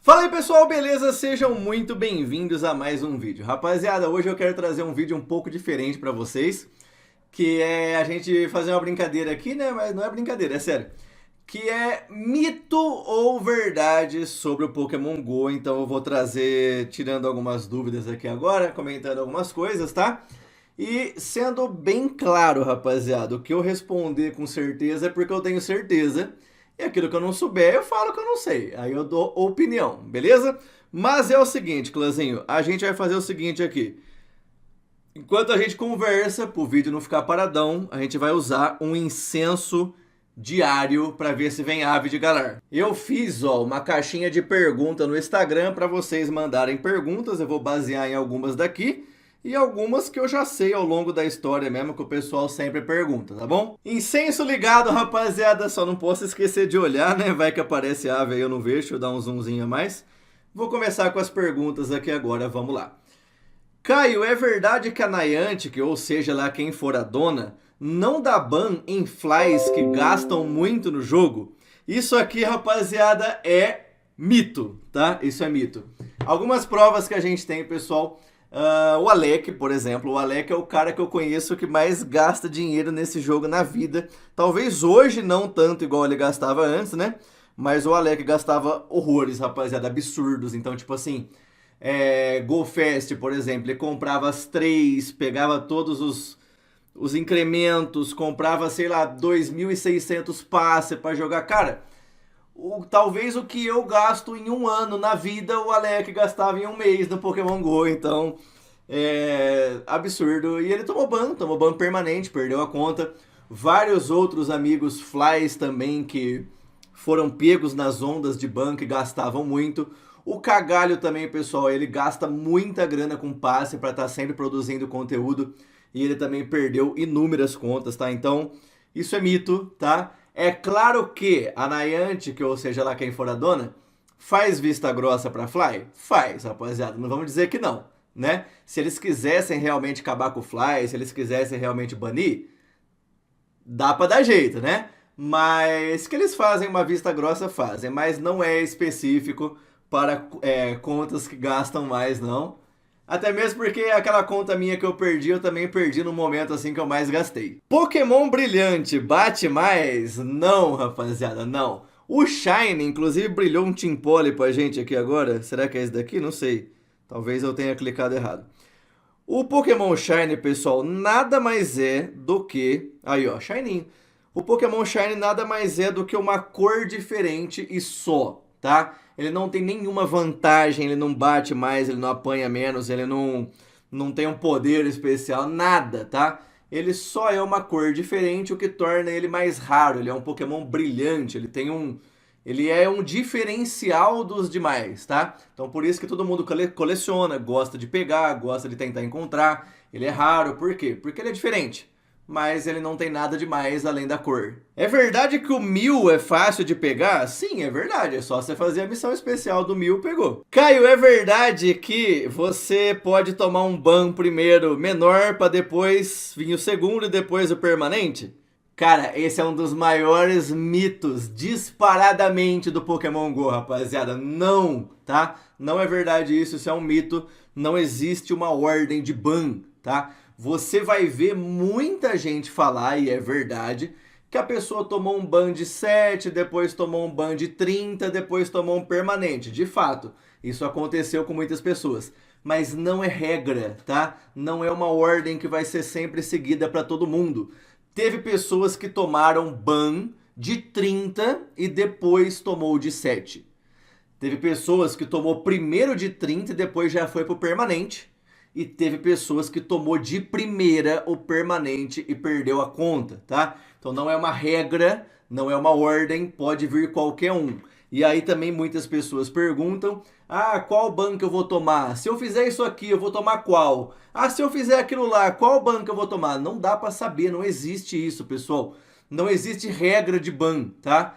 Fala aí pessoal, beleza? Sejam muito bem-vindos a mais um vídeo. Rapaziada, hoje eu quero trazer um vídeo um pouco diferente pra vocês, que é a gente fazer uma brincadeira aqui, né? Mas não é brincadeira, é sério. Que é mito ou verdade sobre o Pokémon GO. Então eu vou trazer, tirando algumas dúvidas aqui agora, comentando algumas coisas, tá? E sendo bem claro, rapaziada, o que eu responder com certeza é porque eu tenho certeza. E aquilo que eu não souber, eu falo que eu não sei. Aí eu dou opinião, beleza? Mas é o seguinte, clãzinho, a gente vai fazer o seguinte aqui. Enquanto a gente conversa, pro vídeo não ficar paradão, a gente vai usar um incenso diário para ver se vem ave de galar. Eu fiz, ó, uma caixinha de pergunta no Instagram para vocês mandarem perguntas. Eu vou basear em algumas daqui e algumas que eu já sei ao longo da história mesmo, que o pessoal sempre pergunta, tá bom? Incenso ligado, rapaziada, só não posso esquecer de olhar, né? Vai que aparece ave aí, eu não vejo, deixa eu dar um zoomzinho a mais. Vou começar com as perguntas aqui agora, vamos lá. Caio, é verdade que a Niantic, ou seja lá quem for a dona, não dá ban em flies que gastam muito no jogo? Isso aqui, rapaziada, é mito, tá? Isso é mito. Algumas provas que a gente tem, pessoal. O Alec, por exemplo, o Alec é o cara que eu conheço que mais gasta dinheiro nesse jogo na vida. Talvez hoje não tanto igual ele gastava antes, né? Mas o Alec gastava horrores, rapaziada, absurdos. Então, tipo assim, GoFest, por exemplo, ele comprava as 3, pegava todos os incrementos, comprava, sei lá, 2.600 passes pra jogar. Cara, talvez o que eu gasto em um ano na vida, o Alec gastava em um mês no Pokémon GO, então é absurdo. E ele tomou ban permanente, perdeu a conta. Vários outros amigos flies também que foram pegos nas ondas de ban que gastavam muito. O Cagalho também, pessoal, ele gasta muita grana com passe para estar sempre produzindo conteúdo e ele também perdeu inúmeras contas, tá? Então, isso é mito, tá? É claro que a Niantic, ou seja lá quem for a dona, faz vista grossa pra Fly? Faz, rapaziada. Não vamos dizer que não, né? Se eles quisessem realmente acabar com o Fly, se eles quisessem realmente banir, dá pra dar jeito, né? Mas que eles fazem uma vista grossa, fazem. Mas não é específico para contas que gastam mais, não. Até mesmo porque aquela conta minha que eu perdi, eu também perdi no momento assim que eu mais gastei. Pokémon brilhante, bate mais? Não, rapaziada, não. O Shine, inclusive, brilhou um Timpole pra gente aqui agora. Será que é esse daqui? Não sei. Talvez eu tenha clicado errado. O Pokémon Shine, pessoal, nada mais é do que... Aí, ó, Shininho. O Pokémon Shine nada mais é do que uma cor diferente e só, tá? Ele não tem nenhuma vantagem, ele não bate mais, ele não apanha menos, ele não tem um poder especial, nada, tá? Ele só é uma cor diferente, o que torna ele mais raro. Ele é um Pokémon brilhante, ele é um diferencial dos demais, tá? Então por isso que todo mundo coleciona, gosta de pegar, gosta de tentar encontrar. Ele é raro, por quê? Porque ele é diferente. Mas ele não tem nada demais além da cor. É verdade que o Mew é fácil de pegar? Sim, é verdade. É só você fazer a missão especial do Mew, pegou. Caio, é verdade que você pode tomar um ban primeiro menor para depois vir o segundo e depois o permanente? Cara, esse é um dos maiores mitos disparadamente do Pokémon GO, rapaziada. Não, tá? Não é verdade isso, isso é um mito. Não existe uma ordem de ban, tá? Você vai ver muita gente falar, e é verdade, que a pessoa tomou um ban de 7, depois tomou um ban de 30, depois tomou um permanente. De fato, isso aconteceu com muitas pessoas. Mas não é regra, tá? Não é uma ordem que vai ser sempre seguida para todo mundo. Teve pessoas que tomaram ban de 30 e depois tomou de 7. Teve pessoas que tomou primeiro de 30 e depois já foi pro permanente. E teve pessoas que tomou de primeira o permanente e perdeu a conta, tá? Então não é uma regra, não é uma ordem, pode vir qualquer um. E aí também muitas pessoas perguntam, qual ban que eu vou tomar? Se eu fizer isso aqui, eu vou tomar qual? Se eu fizer aquilo lá, qual ban que eu vou tomar? Não dá pra saber, não existe isso, pessoal. Não existe regra de ban, tá?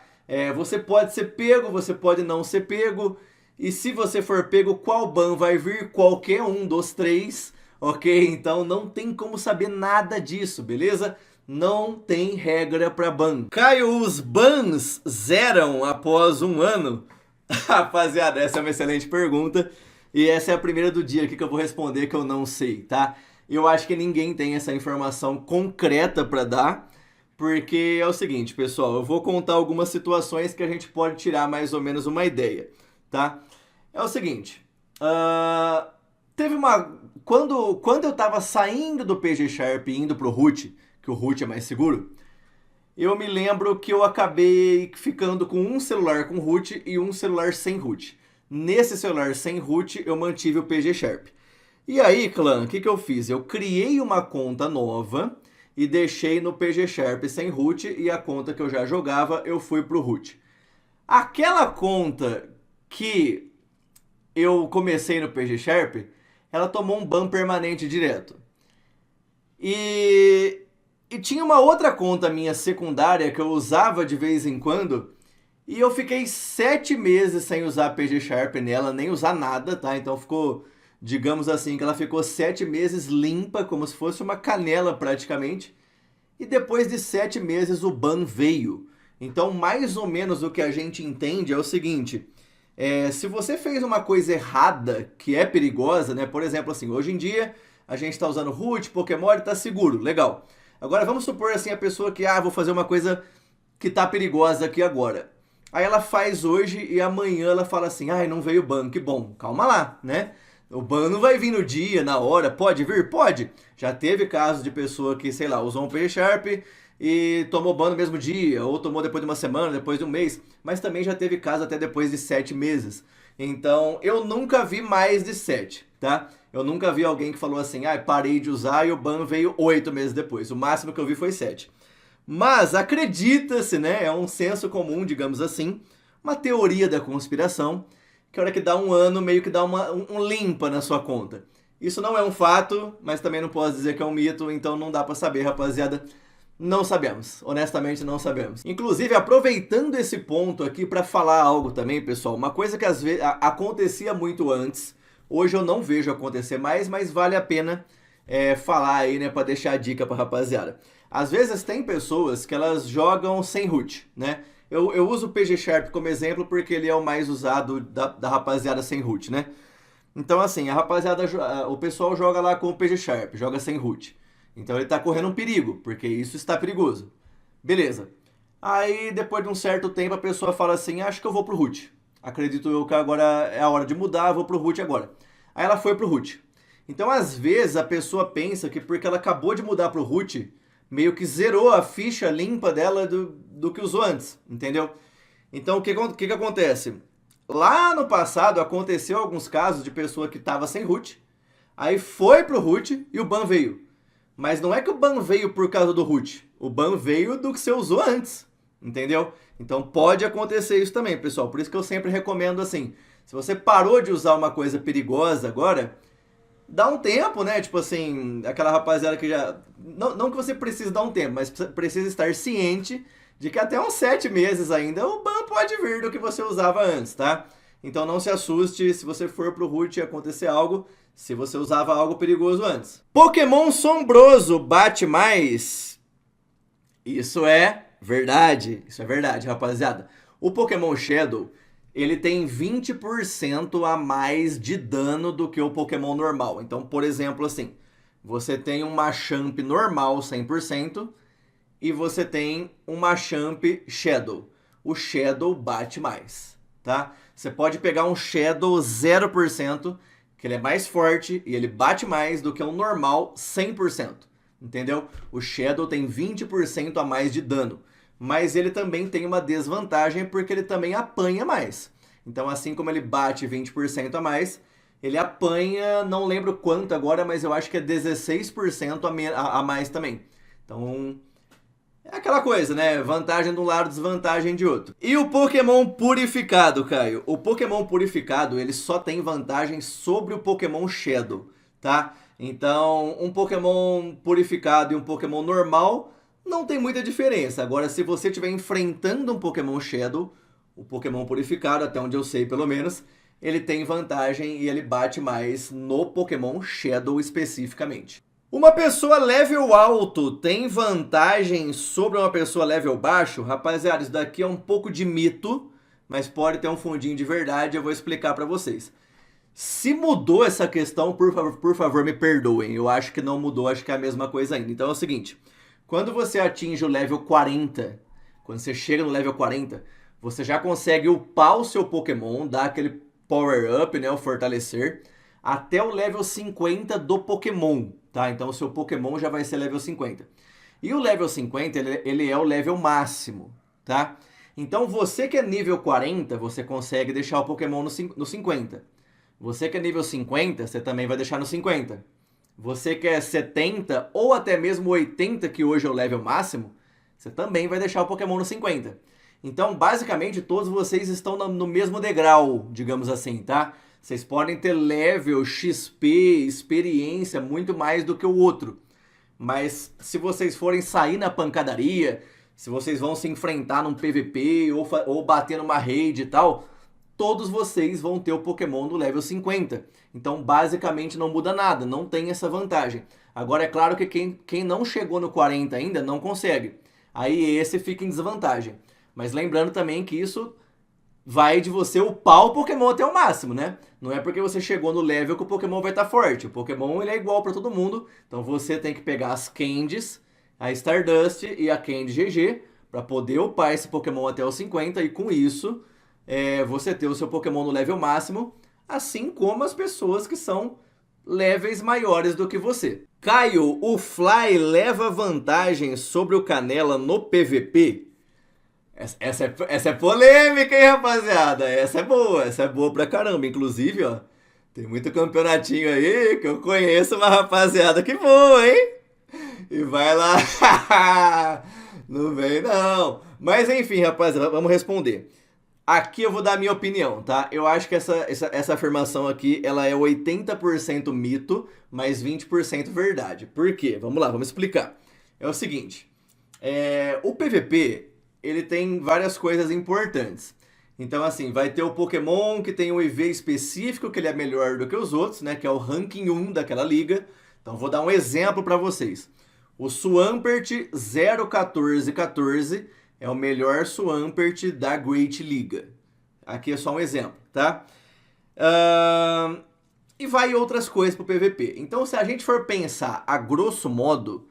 Você pode ser pego, você pode não ser pego. E se você for pego, qual ban vai vir? Qualquer um dos 3, ok? Então não tem como saber nada disso, beleza? Não tem regra para ban. Caio, os bans zeram após um ano? Rapaziada, essa é uma excelente pergunta. E essa é a primeira do dia aqui que eu vou responder que eu não sei, tá? Eu acho que ninguém tem essa informação concreta para dar, porque é o seguinte, pessoal, eu vou contar algumas situações que a gente pode tirar mais ou menos uma ideia, tá? É o seguinte, teve uma... Quando eu tava saindo do PG Sharp e indo pro root, que o root é mais seguro, eu me lembro que eu acabei ficando com um celular com root e um celular sem root. Nesse celular sem root, eu mantive o PG Sharp. E aí, clã, o que eu fiz? Eu criei uma conta nova e deixei no PG Sharp sem root, e a conta que eu já jogava, eu fui pro root. Aquela conta que eu comecei no PG Sharp, ela tomou um ban permanente direto. E tinha uma outra conta minha secundária que eu usava de vez em quando, e eu fiquei 7 meses sem usar PG Sharp nela, nem usar nada, tá? Então ficou, digamos assim, que ela ficou 7 meses limpa, como se fosse uma canela praticamente. E depois de 7 meses o ban veio. Então, mais ou menos o que a gente entende é o seguinte: se você fez uma coisa errada, que é perigosa, né? Por exemplo, assim, hoje em dia a gente está usando root, Pokémon, está seguro, legal. Agora vamos supor assim a pessoa que, vou fazer uma coisa que tá perigosa aqui agora. Aí ela faz hoje e amanhã ela fala assim, não veio ban, que bom. Calma lá, né? O ban não vai vir no dia, na hora, pode vir? Pode. Já teve casos de pessoa que, sei lá, usou um PG Sharp e tomou ban no mesmo dia, ou tomou depois de uma semana, depois de um mês, mas também já teve caso até depois de 7 meses. Então, eu nunca vi mais de 7, tá? Eu nunca vi alguém que falou assim, parei de usar e o ban veio 8 meses depois. O máximo que eu vi foi 7. Mas acredita-se, né, é um senso comum, digamos assim, uma teoria da conspiração, que a hora que dá um ano, meio que dá um limpa na sua conta. Isso não é um fato, mas também não posso dizer que é um mito, então não dá pra saber, rapaziada. Não sabemos, honestamente não sabemos. Inclusive, aproveitando esse ponto aqui para falar algo também, pessoal, uma coisa que às vezes acontecia muito antes, hoje eu não vejo acontecer mais, mas vale a pena falar aí, né, para deixar a dica pra rapaziada. Às vezes tem pessoas que elas jogam sem root, né? Eu uso o PG Sharp como exemplo porque ele é o mais usado da rapaziada sem root, né? Então assim, a rapaziada, o pessoal joga lá com o PG Sharp, joga sem root. Então ele está correndo um perigo, porque isso está perigoso. Beleza. Aí depois de um certo tempo a pessoa fala assim, acho que eu vou pro root. Acredito eu que agora é a hora de mudar, vou pro root agora. Aí ela foi pro root. Então às vezes a pessoa pensa que porque ela acabou de mudar pro root, meio que zerou a ficha limpa dela do que usou antes, entendeu? Então o que acontece? Lá no passado aconteceu alguns casos de pessoa que estava sem root, aí foi pro root e o ban veio. Mas não é que o ban veio por causa do root, o ban veio do que você usou antes, entendeu? Então pode acontecer isso também, pessoal. Por isso que eu sempre recomendo assim, se você parou de usar uma coisa perigosa agora, dá um tempo, né? Tipo assim, aquela rapaziada que já... Não que você precise dar um tempo, mas precisa estar ciente de que até uns 7 meses ainda o ban pode vir do que você usava antes, tá? Então não se assuste se você for pro root e acontecer algo, se você usava algo perigoso antes. Pokémon Sombroso bate mais? Isso é verdade, rapaziada. O Pokémon Shadow, ele tem 20% a mais de dano do que o Pokémon normal. Então, por exemplo, assim, você tem um Machamp normal 100% e você tem um Machamp Shadow. O Shadow bate mais, tá? Você pode pegar um Shadow 0%, que ele é mais forte e ele bate mais do que um normal 100%, entendeu? O Shadow tem 20% a mais de dano, mas ele também tem uma desvantagem porque ele também apanha mais. Então, assim como ele bate 20% a mais, ele apanha, não lembro quanto agora, mas eu acho que é 16% a mais também. Então, é aquela coisa, né? Vantagem de um lado, desvantagem de outro. E o Pokémon Purificado, Caio? O Pokémon Purificado, ele só tem vantagem sobre o Pokémon Shadow, tá? Então, um Pokémon Purificado e um Pokémon normal não tem muita diferença. Agora, se você estiver enfrentando um Pokémon Shadow, o Pokémon Purificado, até onde eu sei pelo menos, ele tem vantagem e ele bate mais no Pokémon Shadow especificamente. Uma pessoa level alto tem vantagem sobre uma pessoa level baixo? Rapaziada, isso daqui é um pouco de mito, mas pode ter um fundinho de verdade, eu vou explicar para vocês. Se mudou essa questão, por favor, me perdoem. Eu acho que não mudou, acho que é a mesma coisa ainda. Então é o seguinte, quando você atinge o level 40, quando você chega no level 40, você já consegue upar o seu Pokémon, dar aquele power up, né, o fortalecer, até o level 50 do Pokémon, tá? Então o seu Pokémon já vai ser level 50. E o level 50, ele é o level máximo, tá? Então você que é nível 40, você consegue deixar o Pokémon no 50. Você que é nível 50, você também vai deixar no 50. Você que é 70 ou até mesmo 80, que hoje é o level máximo, você também vai deixar o Pokémon no 50. Então, basicamente, todos vocês estão no mesmo degrau, digamos assim, tá? Vocês podem ter level, XP, experiência, muito mais do que o outro. Mas se vocês forem sair na pancadaria, se vocês vão se enfrentar num PVP ou bater numa raid e tal, todos vocês vão ter o Pokémon do level 50. Então, basicamente, não muda nada, não tem essa vantagem. Agora, é claro que quem não chegou no 40 ainda não consegue. Aí esse fica em desvantagem. Mas lembrando também que isso vai de você upar o Pokémon até o máximo, né? Não é porque você chegou no level que o Pokémon vai estar forte. O Pokémon ele é igual para todo mundo. Então você tem que pegar as Candies, a Stardust e a Candy GG para poder upar esse Pokémon até o 50 e com isso você ter o seu Pokémon no level máximo, assim como as pessoas que são levels maiores do que você. Caio, o Fly leva vantagem sobre o Canela no PVP? Essa é polêmica, hein, rapaziada? Essa é boa pra caramba. Inclusive, ó, tem muito campeonatinho aí que eu conheço uma rapaziada que voa, hein? E vai lá. Não vem, não. Mas enfim, rapaziada, vamos responder. Aqui eu vou dar a minha opinião, tá? Eu acho que essa afirmação aqui, ela é 80% mito, mais 20% verdade. Por quê? Vamos lá, vamos explicar. É o seguinte, o PVP, ele tem várias coisas importantes. Então, assim, vai ter o Pokémon que tem um IV específico, que ele é melhor do que os outros, né? Que é o ranking 1 daquela liga. Então, vou dar um exemplo para vocês. O Swampert 01414 é o melhor Swampert da Great Liga. Aqui é só um exemplo, tá? E vai outras coisas pro PVP. Então, se a gente for pensar a grosso modo,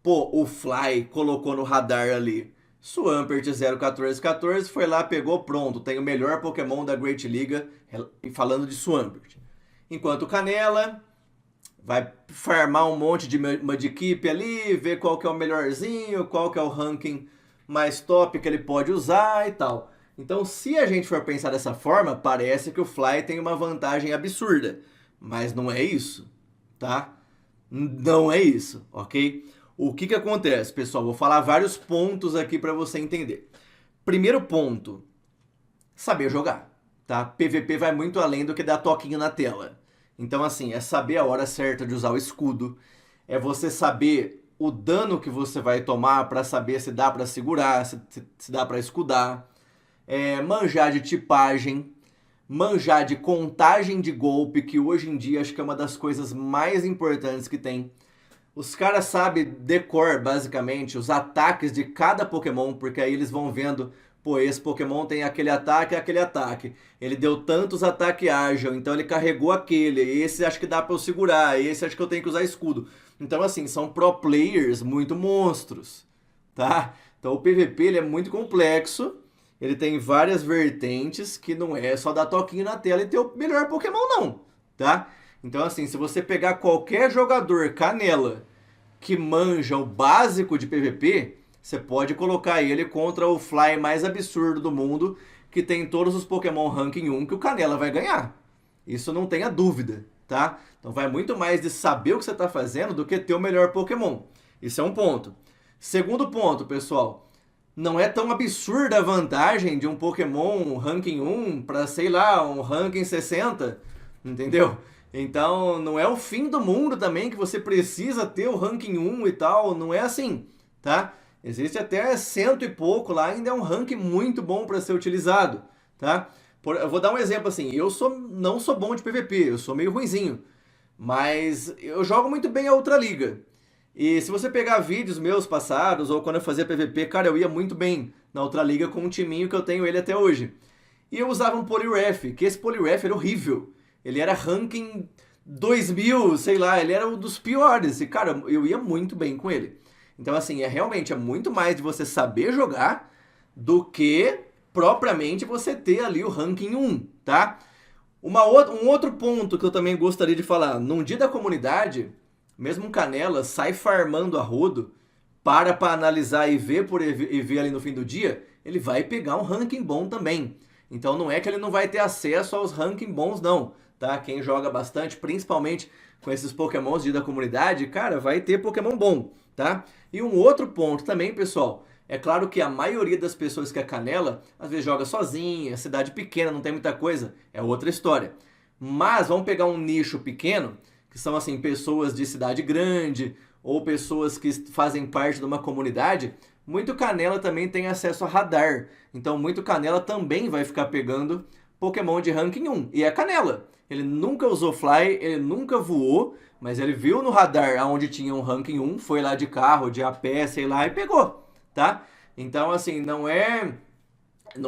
pô, o Fly colocou no radar ali Swampert 01414, foi lá, pegou, pronto, tem o melhor Pokémon da Great Liga, falando de Swampert. Enquanto o Canela vai farmar um monte de Mudkip ali, ver qual que é o melhorzinho, qual que é o ranking mais top que ele pode usar e tal. Então, se a gente for pensar dessa forma, parece que o Fly tem uma vantagem absurda. Mas não é isso, tá? Não é isso, ok? O que acontece, pessoal? Vou falar vários pontos aqui para você entender. Primeiro ponto, saber jogar, tá? PVP vai muito além do que dar toquinho na tela. Então, assim, é saber a hora certa de usar o escudo, é você saber o dano que você vai tomar para saber se dá para segurar, se dá para escudar, manjar de tipagem, manjar de contagem de golpe, que hoje em dia acho que é uma das coisas mais importantes que tem. Os caras sabem decor, basicamente, os ataques de cada Pokémon, porque aí eles vão vendo, pô, esse Pokémon tem aquele ataque e aquele ataque. Ele deu tantos ataques ágil, então ele carregou aquele. Esse acho que dá pra eu segurar, esse acho que eu tenho que usar escudo. Então, assim, são pro players muito monstros, tá? Então o PVP ele é muito complexo, ele tem várias vertentes, que não é só dar toquinho na tela e ter o melhor Pokémon não, tá? Então, assim, se você pegar qualquer jogador canela que manja o básico de PVP, você pode colocar ele contra o Fly mais absurdo do mundo, que tem todos os Pokémon ranking 1 que o canela vai ganhar. Isso não tenha dúvida, tá? Então vai muito mais de saber o que você está fazendo do que ter o melhor Pokémon. Isso é um ponto. Segundo ponto, pessoal, não é tão absurda a vantagem de um Pokémon ranking 1 para, sei lá, um ranking 60, entendeu? Então, não é o fim do mundo também que você precisa ter o ranking 1 e tal, não é assim, tá? Existe até 100 e pouco lá, ainda é um ranking muito bom para ser utilizado, tá? Eu vou dar um exemplo assim, não sou bom de PVP, eu sou meio ruinzinho, mas eu jogo muito bem a outra liga. E se você pegar vídeos meus passados, ou quando eu fazia PVP, cara, eu ia muito bem na outra liga com um timinho que eu tenho ele até hoje. E eu usava um Poliwrath, que esse Poliwrath era horrível. Ele era ranking 2000, sei lá, ele era um dos piores. E, cara, eu ia muito bem com ele. Então, assim, realmente é muito mais de você saber jogar do que propriamente você ter ali o ranking 1, tá? Um outro ponto que eu também gostaria de falar. Num dia da comunidade, mesmo um Canela sai farmando a rodo para analisar e ver ali no fim do dia, ele vai pegar um ranking bom também. Então não é que ele não vai ter acesso aos ranking bons não, tá? Quem joga bastante, principalmente com esses pokémons de dia da comunidade, cara, vai ter pokémon bom, tá? E um outro ponto também, pessoal, é claro que a maioria das pessoas que é Canela, às vezes joga sozinha, cidade pequena, não tem muita coisa, é outra história. Mas vamos pegar um nicho pequeno, que são assim, pessoas de cidade grande, ou pessoas que fazem parte de uma comunidade, muito Canela também tem acesso a radar. Então muito Canela também vai ficar pegando Pokémon de ranking 1. E é Canela. Ele nunca usou Fly, ele nunca voou, mas ele viu no radar onde tinha um ranking 1, foi lá de carro, de a pé, sei lá, e pegou, tá? Então assim, não é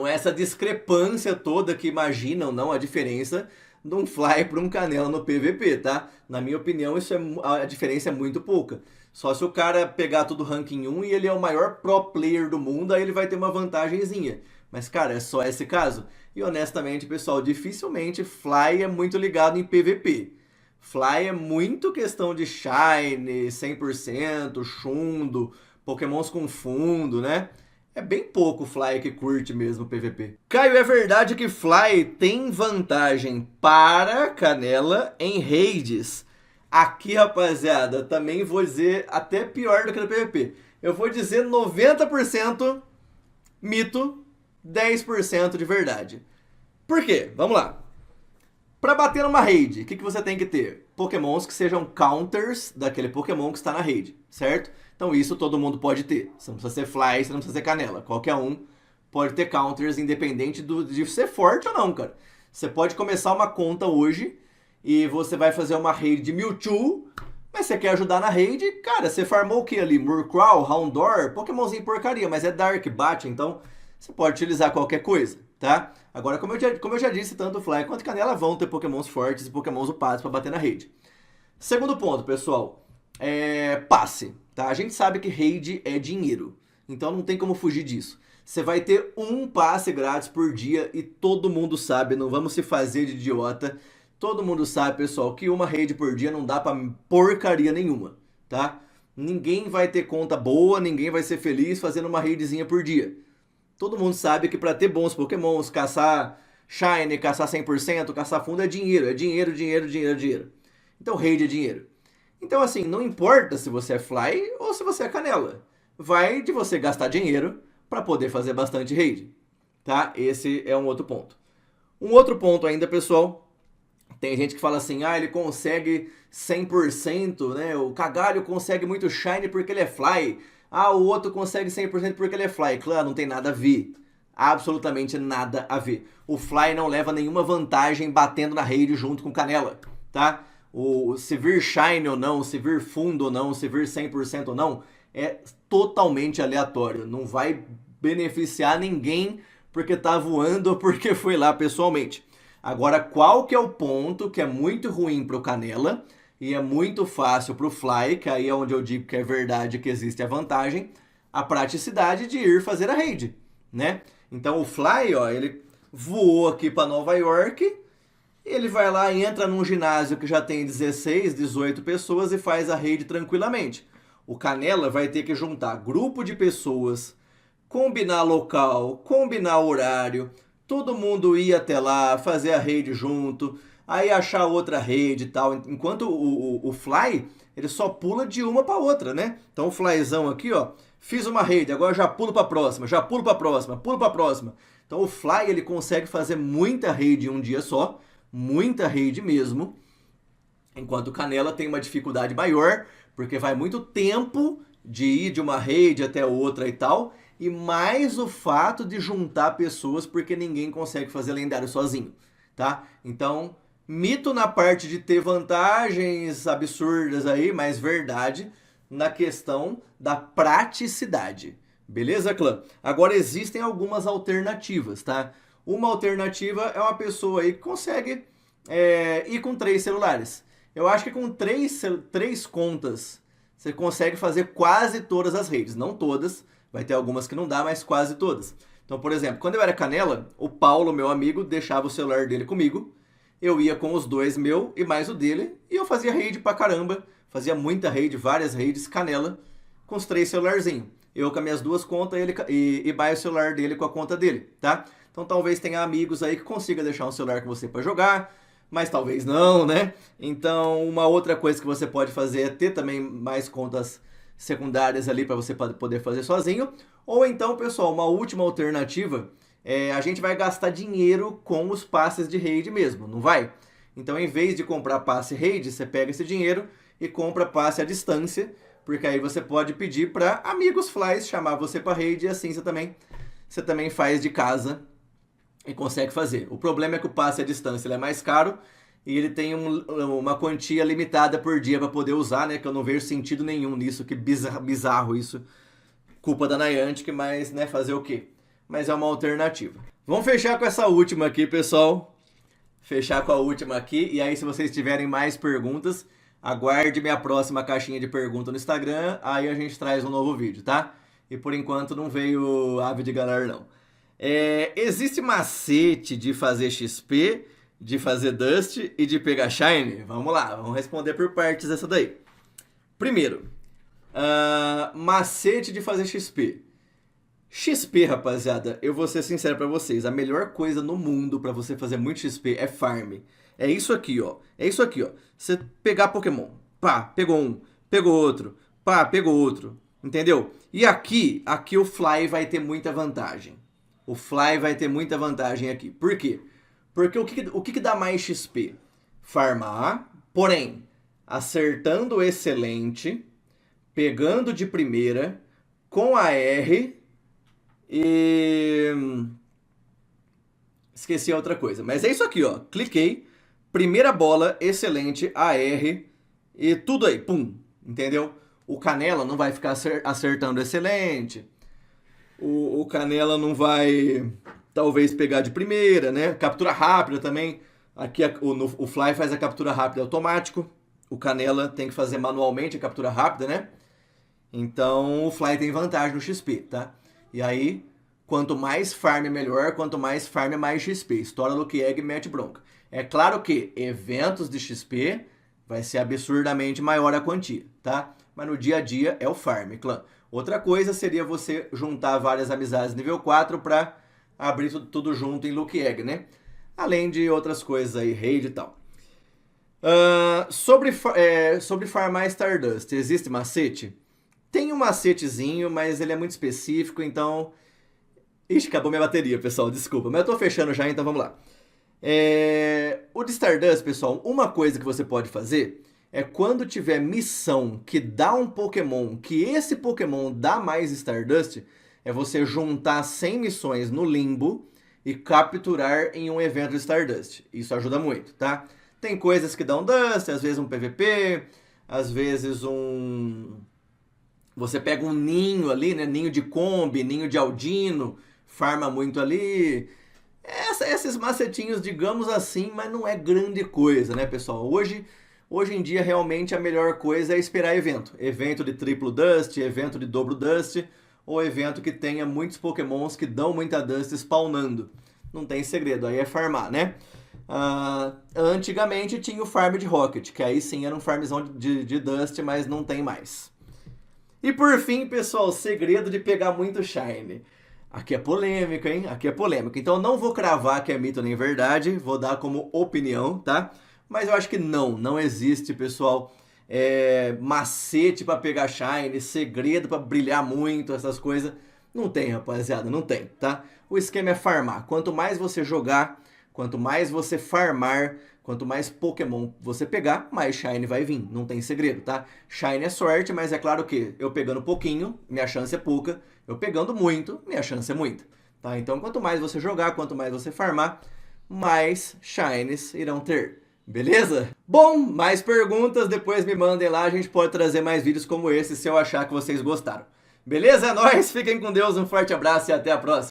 essa discrepância toda que imaginam, não, a diferença de um Fly para um Canela no PVP, tá? Na minha opinião, a diferença é muito pouca. Só se o cara pegar tudo ranking 1 e ele é o maior pro player do mundo, aí ele vai ter uma vantagenzinha. Mas, cara, é só esse caso. E honestamente, pessoal, dificilmente Fly é muito ligado em PVP. Fly é muito questão de Shine, 100%, Chundo, Pokémons com fundo, né? É bem pouco o Fly que curte mesmo o PVP. Caio, é verdade que Fly tem vantagem para Canela em raids. Aqui, rapaziada, também vou dizer até pior do que no PVP. Eu vou dizer 90% mito, 10% de verdade. Por quê? Vamos lá. Para bater numa raid, o que você tem que ter? Pokémons que sejam counters daquele Pokémon que está na raid, certo? Então isso todo mundo pode ter. Você não precisa ser Fly, você não precisa ser Canela. Qualquer um pode ter counters, independente de ser forte ou não, cara. Você pode começar uma conta hoje e você vai fazer uma raid de Mewtwo, mas você quer ajudar na raid, cara, você farmou o que ali? Murkrow, Houndour, Pokémonzinho porcaria, mas é Dark, bate, então você pode utilizar qualquer coisa, tá? Agora, como eu já disse, tanto o Fly quanto Canela vão ter Pokémons fortes e Pokémons upados para bater na raid. Segundo ponto, pessoal, passe. Tá? A gente sabe que raid é dinheiro, então não tem como fugir disso. Você vai ter um passe grátis por dia e todo mundo sabe, não vamos se fazer de idiota. Todo mundo sabe, pessoal, que uma raid por dia não dá pra porcaria nenhuma, tá? Ninguém vai ter conta boa, ninguém vai ser feliz fazendo uma raidzinha por dia. Todo mundo sabe que para ter bons pokémons, caçar Shine, caçar 100%, caçar fundo é dinheiro, dinheiro. Então raid é dinheiro. Então assim, não importa se você é Fly ou se você é Canela. Vai de você gastar dinheiro para poder fazer bastante raid, tá? Esse é um outro ponto. Um outro ponto ainda, pessoal, tem gente que fala assim, ele consegue 100%, né? O Cagalho consegue muito Shine porque ele é Fly. O outro consegue 100% porque ele é Fly. Claro, não tem nada a ver. Absolutamente nada a ver. O Fly não leva nenhuma vantagem batendo na raid junto com Canela, tá? Se vir Shine ou não, se vir fundo ou não, se vir 100% ou não, é totalmente aleatório. Não vai beneficiar ninguém porque tá voando ou porque foi lá pessoalmente. Agora, qual que é o ponto que é muito ruim pro Canela e é muito fácil pro Fly, que aí é onde eu digo que é verdade que existe a vantagem, a praticidade de ir fazer a raid, né? Então o Fly, ó, ele voou aqui para Nova York, ele vai lá e entra num ginásio que já tem 16, 18 pessoas e faz a raid tranquilamente. O Canela vai ter que juntar grupo de pessoas, combinar local, combinar horário, todo mundo ir até lá, fazer a raid junto, aí achar outra raid e tal. Enquanto o Fly, ele só pula de uma para outra, né? Então o Flyzão aqui, ó, fiz uma raid, agora já pulo para a próxima, já pulo para a próxima, pulo para a próxima. Então o Fly, ele consegue fazer muita raid em um dia só, muita raid mesmo, enquanto o Canela tem uma dificuldade maior, porque vai muito tempo de ir de uma raid até outra e tal, e mais o fato de juntar pessoas, porque ninguém consegue fazer lendário sozinho, tá? Então, mito na parte de ter vantagens absurdas aí, mas verdade na questão da praticidade. Beleza, clã? Agora existem algumas alternativas, tá? Uma alternativa é uma pessoa aí que consegue ir com 3 celulares. Eu acho que com três contas você consegue fazer quase todas as redes. Não todas, vai ter algumas que não dá, mas quase todas. Então, por exemplo, quando eu era canela, o Paulo, meu amigo, deixava o celular dele comigo. Eu ia com os 2 meu e mais o dele. E eu fazia rede pra caramba. Fazia muita rede, várias redes, canela, com os 3 celularzinhos. Eu com as minhas 2 contas e mais o celular dele com a conta dele, tá? Então talvez tenha amigos aí que consiga deixar um celular com você pra jogar, mas talvez não, né? Então uma outra coisa que você pode fazer é ter também mais contas secundárias ali para você poder fazer sozinho. Ou então, pessoal, uma última alternativa a gente vai gastar dinheiro com os passes de raid mesmo, não vai? Então, em vez de comprar passe raid, você pega esse dinheiro e compra passe à distância, porque aí você pode pedir para amigos flies chamar você para raid e assim você também faz de casa e consegue fazer. O problema é que o passe à distância ele é mais caro e ele tem uma quantia limitada por dia para poder usar, né? Que eu não vejo sentido nenhum nisso, que bizarro isso. Culpa da Niantic, mas, né, fazer o quê? Mas é uma alternativa. Vamos fechar com essa última aqui, pessoal. Fechar com a última aqui. E aí, se vocês tiverem mais perguntas, aguarde minha próxima caixinha de pergunta no Instagram. Aí a gente traz um novo vídeo, tá? E por enquanto não veio ave de galera, não. Existe macete de fazer XP, de fazer Dust e de pegar Shine? Vamos lá, vamos responder por partes essa daí. Primeiro, macete de fazer XP. XP, rapaziada, eu vou ser sincero pra vocês, a melhor coisa no mundo pra você fazer muito XP é farm. É isso aqui, ó. É isso aqui, ó. Você pegar Pokémon, pá, pegou um, pegou outro, pá, pegou outro, entendeu? E aqui o Fly vai ter muita vantagem. O Fly vai ter muita vantagem aqui. Por quê? Porque o que dá mais XP? Farmar, porém, acertando excelente, pegando de primeira, com a R e... esqueci outra coisa. Mas é isso aqui, ó. Cliquei, primeira bola, excelente, AR e tudo aí, pum. Entendeu? O Canela não vai ficar acertando excelente. O Canela não vai, talvez, pegar de primeira, né? Captura rápida também. Aqui o Fly faz a captura rápida automático. O Canela tem que fazer manualmente a captura rápida, né? Então o Fly tem vantagem no XP, tá? E aí, quanto mais farm melhor, quanto mais farm mais XP. Estoura Lucky Egg e mete bronca. É claro que eventos de XP vai ser absurdamente maior a quantia, tá? Mas no dia a dia é o farm, clã. Outra coisa seria você juntar várias amizades nível 4 para abrir tudo junto em Lucky Egg, né? Além de outras coisas aí, raid e tal. Sobre farmar Stardust, existe macete? Tem um macetezinho, mas ele é muito específico, então... Ixi, acabou minha bateria, pessoal, desculpa. Mas eu tô fechando já, então vamos lá. O de Stardust, pessoal, uma coisa que você pode fazer é quando tiver missão que dá um Pokémon, que esse Pokémon dá mais Stardust, é você juntar 100 missões no limbo e capturar em um evento de Stardust. Isso ajuda muito, tá? Tem coisas que dão Dust, às vezes um PVP, às vezes você pega um ninho ali, né? Ninho de Combi, ninho de Aldino, farma muito ali. Esses macetinhos, digamos assim, mas não é grande coisa, né, pessoal? Hoje em dia, realmente, a melhor coisa é esperar evento. Evento de triplo Dust, evento de dobro Dust, ou evento que tenha muitos Pokémons que dão muita Dust spawnando. Não tem segredo, aí é farmar, né? Antigamente tinha o farm de Rocket, que aí sim era um farmzão de Dust, mas não tem mais. E por fim, pessoal, o segredo de pegar muito Shine. Aqui é polêmica, hein? Aqui é polêmica. Então eu não vou cravar que é mito nem verdade, vou dar como opinião, tá? Mas eu acho que não existe, pessoal, macete pra pegar Shine, segredo pra brilhar muito, essas coisas. Não tem, rapaziada, não tem, tá? O esquema é farmar. Quanto mais você jogar, quanto mais você farmar, quanto mais Pokémon você pegar, mais Shine vai vir. Não tem segredo, tá? Shine é sorte, mas é claro que eu pegando pouquinho, minha chance é pouca. Eu pegando muito, minha chance é muita. Tá? Então, quanto mais você jogar, quanto mais você farmar, mais Shines irão ter. Beleza? Bom, mais perguntas, depois me mandem lá. A gente pode trazer mais vídeos como esse, se eu achar que vocês gostaram. Beleza? É nóis, fiquem com Deus, um forte abraço e até a próxima.